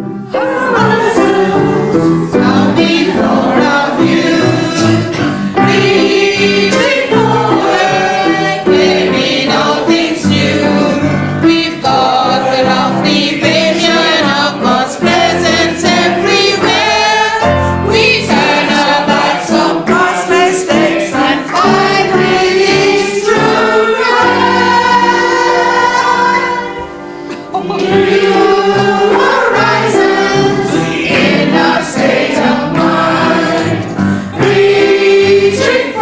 Horizons out before our view, reaching forward, wearing all things new. We've got the lofty vision of God's presence everywhere. We turn our backs on past mistakes and find release through New horizons in our state of mind, reaching